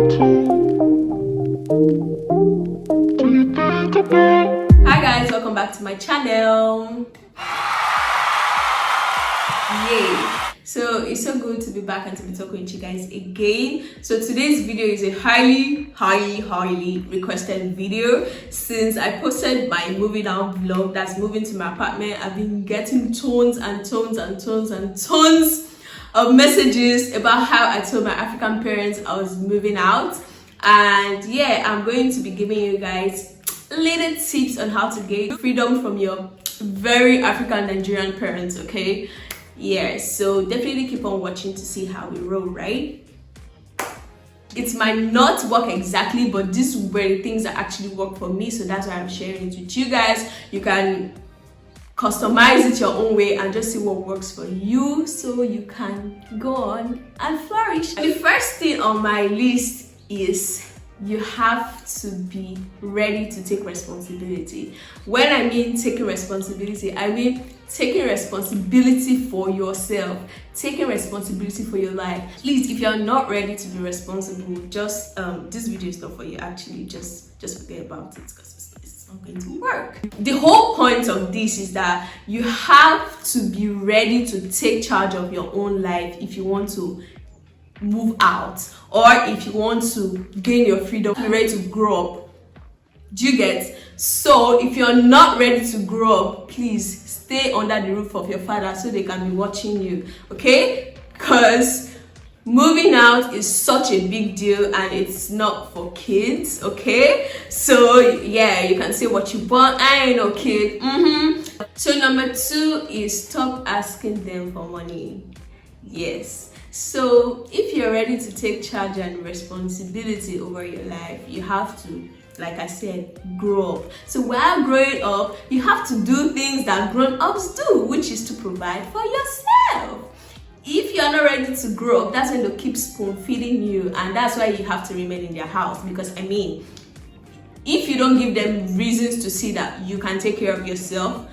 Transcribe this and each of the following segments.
Hi guys, welcome back to my channel. Yay! So it's so good to be back and to be talking with you guys again. So today's video is a highly requested video. Since I posted my moving out vlog, that's moving to my apartment, I've been getting tons of messages about how I told my African parents I was moving out. And yeah, I'm going to be giving you guys little tips on how to get freedom from your very African Nigerian parents, okay? Yeah, so definitely keep on watching to see how we roll, right? It might not work exactly, but these were the things that actually work for me, so that's why I'm sharing it with you guys. You can customize it your own way and just see what works for you so you can go on and flourish. The first thing on my list is you have to be ready to take responsibility. When I mean taking responsibility, I mean taking responsibility for yourself, taking responsibility for your life. Please, if you're not ready to be responsible, just this video is not for you. Actually, just forget about it because it's not going to work. The whole point of this is that you have to be ready to take charge of your own life if you want to move out, or if you want to gain your freedom, be ready to grow up. Do you get? So if you're not ready to grow up, please stay under the roof of your father so they can be watching you, okay? Because moving out is such a big deal and it's not for kids, okay? So yeah, you can say what you want, I ain't no kid. So number 2 is stop asking them for money. Yes. So if you're ready to take charge and responsibility over your life, you have to, like I said, grow up. So while growing up, you have to do things that grown-ups do, which is to provide for yourself. If you're not ready to grow up, that's when they'll keep spoon-feeding you, and that's why you have to remain in their house. Because I mean, if you don't give them reasons to see that you can take care of yourself,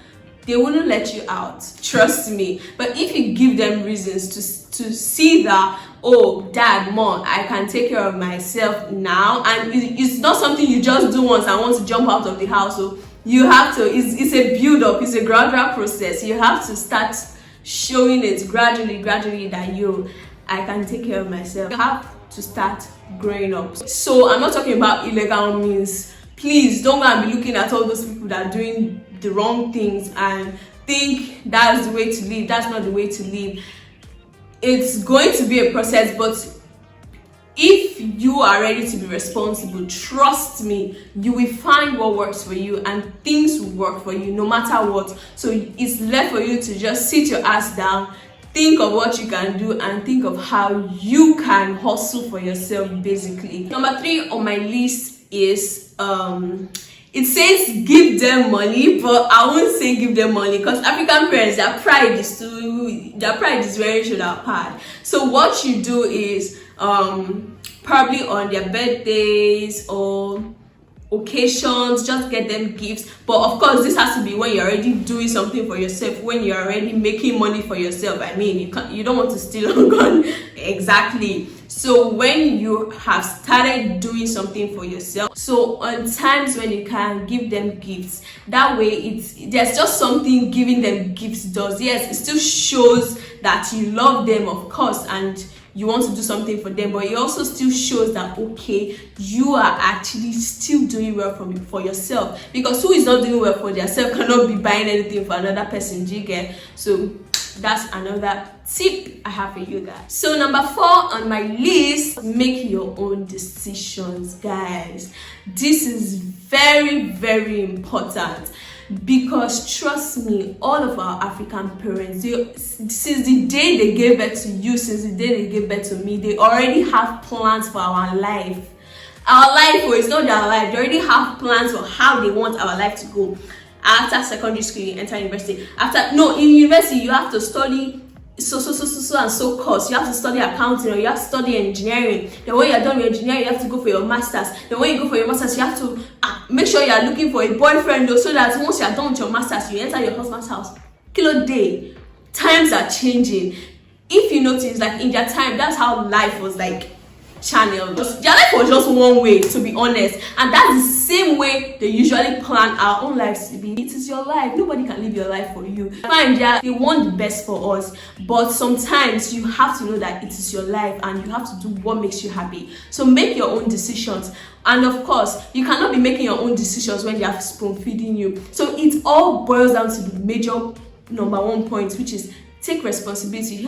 they wouldn't let you out, trust me. But if you give them reasons to see that, oh, dad, mom, I can take care of myself now, and it's not something you just do once and want to jump out of the house. So you have to, it's a build-up, it's a gradual process. You have to start showing it gradually that I can take care of myself. You have to start growing up. So I'm not talking about illegal means. Please don't go and be looking at all those people that are doing the wrong things and think that's the way to live. That's not the way to live. It's going to be a process, but if you are ready to be responsible, trust me, you will find what works for you and things will work for you no matter what. So it's left for you to just sit your ass down, think of what you can do, and think of how you can hustle for yourself, basically. Number 3 on my list is it says give them money, but I won't say give them money because African parents, their pride is very shoulder pad. So what you do is probably on their birthdays or occasions, just get them gifts. But of course, this has to be when you're already doing something for yourself, when you're already making money for yourself. I mean, you don't want to steal on gun. Exactly. So when you have started doing something for yourself, so on times when you can give them gifts, that way there's just something giving them gifts does. Yes, it still shows that you love them, of course, and you want to do something for them, but it also still shows that, okay, you are actually still doing well for yourself. Because who is not doing well for themselves cannot be buying anything for another person, do you get? So that's another tip I have for you guys. So number 4 on my list, make your own decisions, guys. This is very important. Because trust me, all of our African parents, since the day they gave birth to you, since the day they gave birth to me, they already have plans for our life. Our life, it's not their life. They already have plans for how they want our life to go. After secondary school, you enter university. In university, you have to study so course. You have to study accounting, or you have to study engineering. Then when you're done with engineering, you have to go for your masters. Then when you go for your masters, you have to make sure you are looking for a boyfriend, though, so that once you are done with your masters, you enter your husband's house. Kilo day. Times are changing. If you notice, like in their time, that's how life was like. channel. Their life was just one way, to be honest, and that's the same way they usually plan our own lives to be. It is your life. Nobody can live your life for you. Fine, they want the best for us, but sometimes you have to know that it is your life and you have to do what makes you happy. So make your own decisions. And of course, you cannot be making your own decisions when they are spoon feeding you. So it all boils down to the major number one point, which is take responsibility. You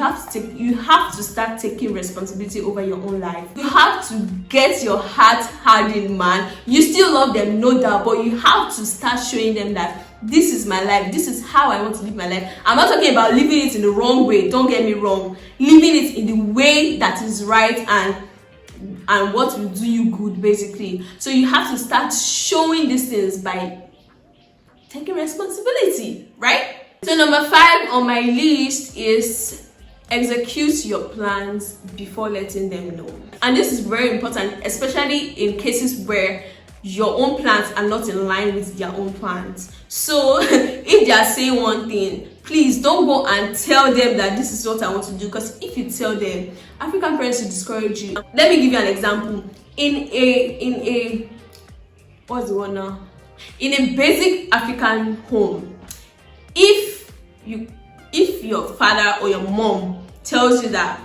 have to start taking responsibility over your own life. You have to get your heart hardened, man. You still love them, no doubt, but you have to start showing them that this is my life, this is how I want to live my life. I'm not talking about living it in the wrong way, don't get me wrong. Living it in the way that is right and what will do you good, basically. So you have to start showing these things by taking responsibility, right? So number 5 on my list is execute your plans before letting them know. And this is very important, especially in cases where your own plans are not in line with their own plans. So if they are saying one thing, please don't go and tell them that this is what I want to do, because if you tell them, African parents will discourage you. Let me give you an example. In a what's the one now? In a basic African home, if your father or your mom tells you that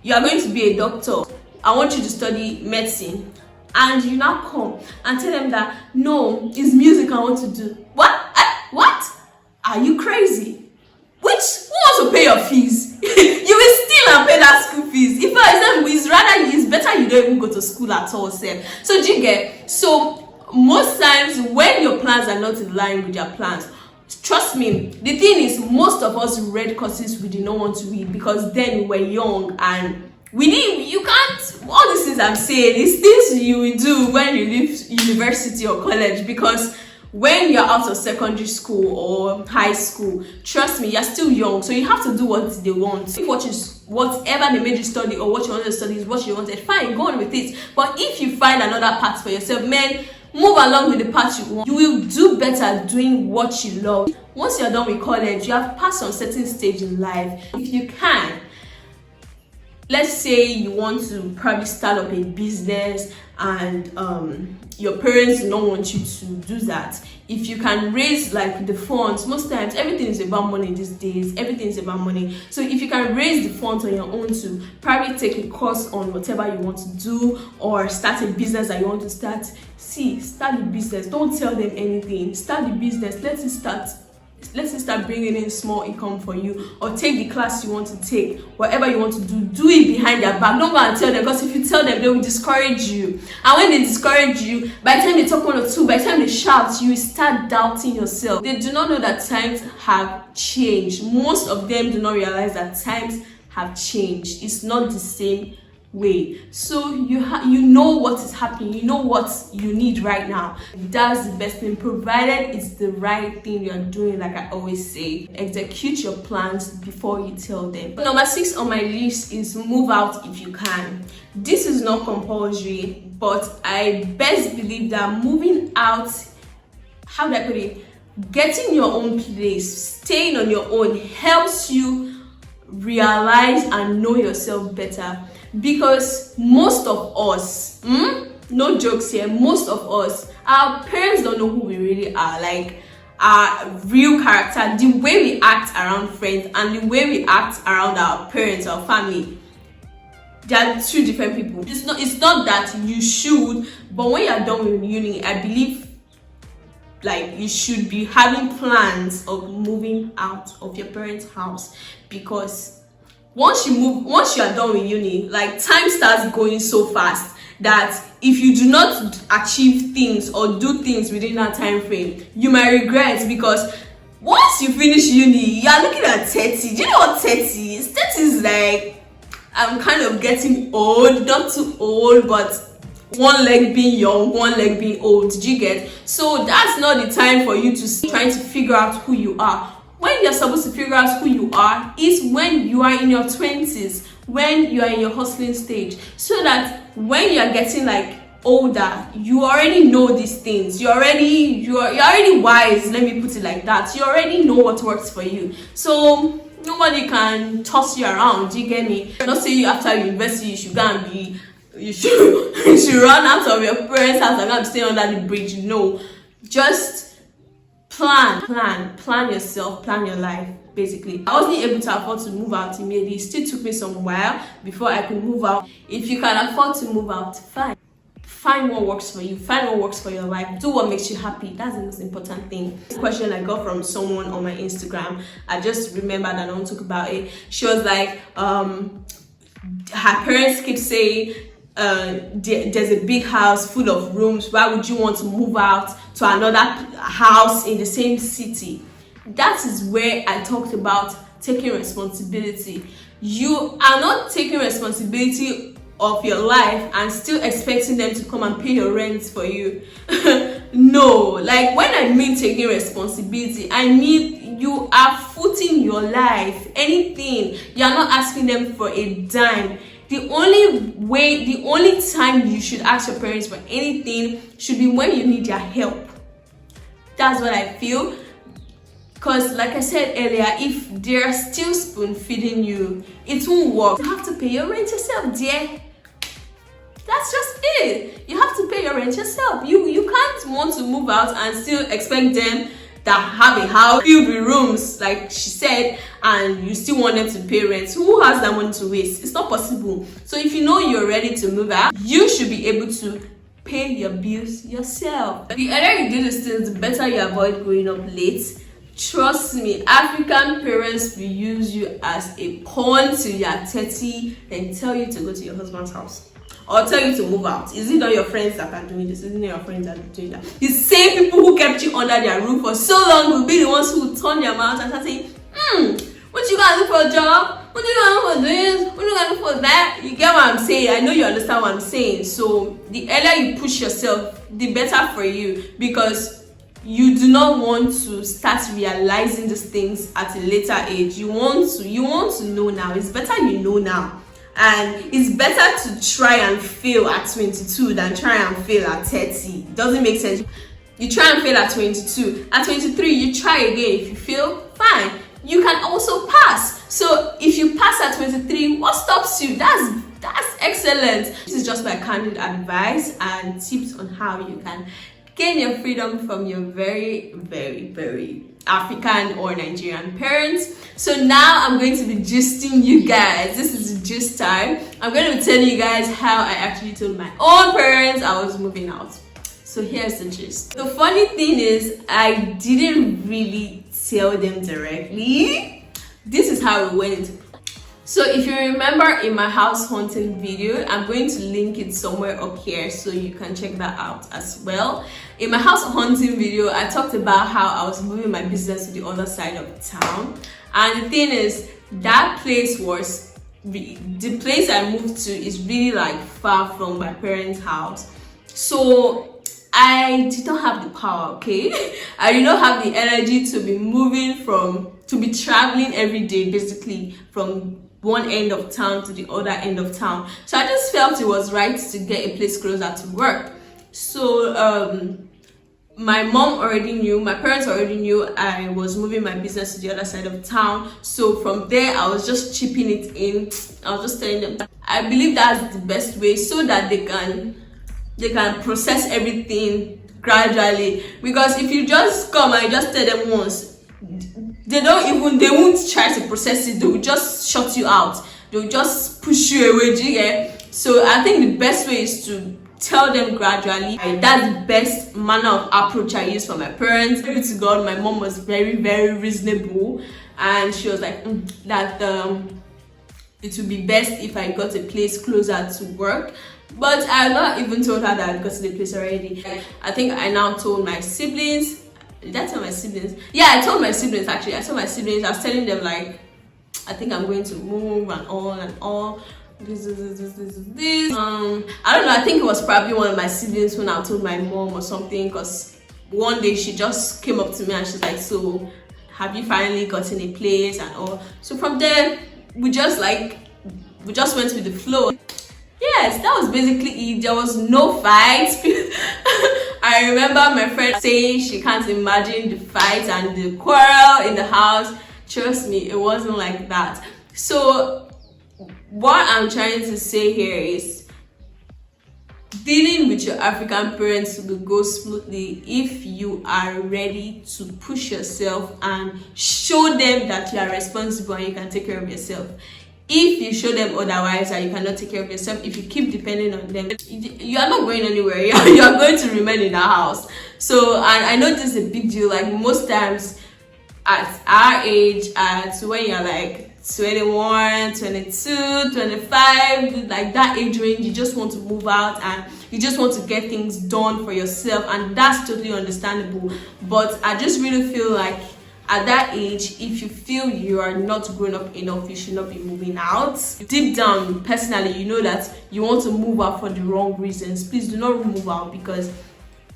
you are going to be a doctor, I want you to study medicine, and you now come and tell them that no, it's music I want to do. What? Are you crazy? Who wants to pay your fees? You will still and pay that school fees. If for example, it's better you don't even go to school at all, sir. So do you get? So most times when your plans are not in line with your plans, trust me, the thing is, most of us read courses we did not want to read because then we were young and all these things I'm saying is things you will do when you leave university or college, because when you're out of secondary school or high school, trust me, you're still young, so you have to do what they want. If whatever they made you study or what you wanted to study is what you wanted, fine, go on with it. But if you find another path for yourself, man, move along with the path you want. You will do better doing what you love. Once you're done with college, you have passed some certain stage in life. If you can, let's say you want to probably start up a business and your parents do not want you to do that. If you can raise like the funds, most times everything is about money these days. Everything is about money. So if you can raise the funds on your own to probably take a course on whatever you want to do or start a business that you want to start, start the business. Don't tell them anything. Start the business. Let's start bringing in small income for you, or take the class you want to take, whatever you want to do it behind their back. Don't go and tell them, because if you tell them, they will discourage you. And when they discourage you, by the time they talk one or two, by the time they shout, you will start doubting yourself. They do not know that times have changed. Most of them do not realize that times have changed. It's not the same way. So you know what is happening, you know what you need right now. That's the best thing, provided it's the right thing you're doing. Like I always say, execute your plans before you tell them. Number 6 on my list is move out if you can. This is not compulsory, but I best believe that moving out, how do I put it, getting your own place, staying on your own, helps you realize and know yourself better. Because most of us, no jokes here, most of us, our parents don't know who we really are, like our real character, the way we act around friends and the way we act around our parents or family. They are 2 different people. It's not that you should, but when you're done with uni, I believe like you should be having plans of moving out of your parents' house, because once you are done with uni, like time starts going so fast that if you do not achieve things or do things within that time frame, you might regret, because once you finish uni, you are looking at 30. Do you know what 30 is? 30 is like, I'm kind of getting old, not too old, but one leg being young, one leg being old. Did you get? So that's not the time for you to trying to figure out who you are. When you're supposed to figure out who you are is when you are in your 20s, when you are in your hustling stage, so that when you're getting like older, you already know these things. You're already wise, let me put it like that. You already know what works for you. So nobody can toss you around. Do you get me? I'm not saying you after university you should go and be you should run out of your parents' house and come stay under the bridge. No, just plan yourself, plan your life. Basically, I wasn't able to afford to move out immediately. It still took me some while before I could move out. If you can afford to move out, fine. Find what works for you. Find what works for your life. Do what makes you happy. That's the most important thing. The question I got from someone on my Instagram, I just remembered and I want to talk about it. She was like, her parents keep saying, there's a big house full of rooms. Why would you want to move out to another house in the same city? That is where I talked about taking responsibility. You are not taking responsibility of your life and still expecting them to come and pay your rent for you. No, like when I mean taking responsibility, I mean you are footing your life. Anything, you are not asking them for a dime. The only time you should ask your parents for anything should be when you need their help. That's what I feel. Because like I said earlier, if they're still spoon feeding you, it won't work. You have to pay your rent yourself, dear. That's just it. You have to pay your rent yourself. You can't want to move out and still expect them that have a house filled with rooms, like she said, and you still want them to pay rent. Who has that money to waste? It's not possible. So if you know you're ready to move out, you should be able to pay your bills yourself. The earlier you do these things, the better you avoid growing up late. Trust me, African parents will use you as a pawn till you are 30 and tell you to go to your husband's house or tell you to move out. Is it not your friends that are doing this? Isn't it your friends that are doing that? The same people who kept you under their roof for so long will be the ones who will turn their mouth and start saying, what you gonna do for a job? What you gonna do for this? What you gonna do for that? You get what I'm saying? I know you understand what I'm saying. So the earlier you push yourself, the better for you, because you do not want to start realizing these things at a later age. You want to know now. It's better you know now. And it's better to try and fail at 22 than try and fail at 30. Doesn't make sense. You try and fail at 22. At 23, you try again. If you fail, fine. You can also pass. So if you pass at 23, what stops you? That's excellent. This is just my candid advice and tips on how you can gain your freedom from your very, very, very African or Nigerian parents. So now I'm going to be gisting you guys. This is the gist time. I'm going to be telling you guys how I actually told my own parents I was moving out. So here's the gist. The funny thing is, I didn't really tell them directly. This is how it went. So if you remember in my house hunting video, I'm going to link it somewhere up here so you can check that out as well. In my house hunting video, I talked about how I was moving my business to the other side of town. And the thing is, that place was, the place I moved to is really like far from my parents' house. So I did not have the power, okay? I did not have the energy to be traveling every day, basically from one end of town to the other end of town. So I just felt it was right to get a place closer to work. So my mom already knew, my parents already knew I was moving my business to the other side of town. So from there, I was just chipping it in. I was just telling them that I believe that's the best way so that they can process everything gradually. Because if you just come and just tell them once, they won't try to process it. They will just shut you out. They will just push you away. Yeah? So I think the best way is to tell them gradually. That's the best manner of approach I use for my parents. Glory to God, my mom was very, very reasonable, and she was like that it would be best if I got a place closer to work. But I not even told her that I got the place already. I think I now told my siblings. Did I tell my siblings? Yeah, I told my siblings actually. I told my siblings. I was telling them like, I think I'm going to move and all. This. I don't know. I think it was probably one of my siblings when I told my mom or something. Because one day she just came up to me and she's like, "So, have you finally gotten a place and all?" So from there, we just went with the flow. Yes, that was basically it. There was no fight. I remember my friend saying she can't imagine the fight and the quarrel in the house. Trust me, it wasn't like that. So what I'm trying to say here is, Dealing with your African parents will go smoothly if you are ready to push yourself and show them that you are responsible and you can take care of yourself. If you show them otherwise and you cannot take care of yourself, if you keep depending on them, you are not going anywhere. You are going to remain in that house. So, and I know this is a big deal. Like most times at our age, at when you're like 21, 22, 25, like that age range, you just want to move out and you just want to get things done for yourself, and that's totally understandable. But I just really feel like at that age, if you feel you are not grown up enough, you should not be moving out. Deep down, personally, you know that you want to move out for the wrong reasons. Please do not move out, because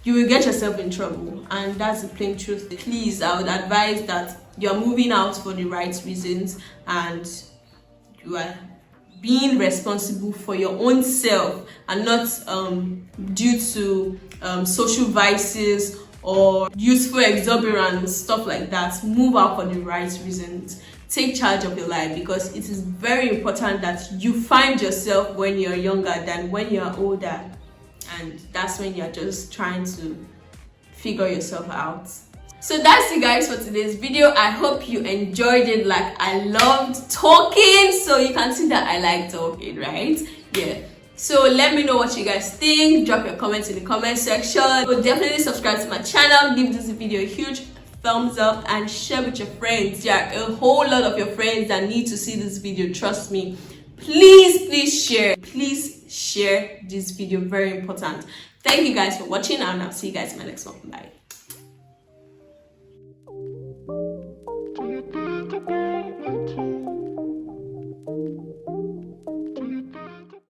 you will get yourself in trouble, and that's the plain truth. Please, I would advise that you're moving out for the right reasons and you are being responsible for your own self, and not due to social vices or useful exuberance, stuff like that. Move out for the right reasons. Take charge of your life, because it is very important that you find yourself when you're younger than when you're older, and that's when you're just trying to figure yourself out. So that's it, guys, for today's video. I hope you enjoyed it like I loved talking. So you can see that I like talking, right? Yeah. So let me know what you guys think. Drop your comments in the comment section. So definitely subscribe to my channel. Give this video a huge thumbs up and share with your friends. There are a whole lot of your friends that need to see this video. Trust me. Please share. Please share this video. Very important. Thank you guys for watching, and I'll see you guys in my next one. Bye. Do you think about it?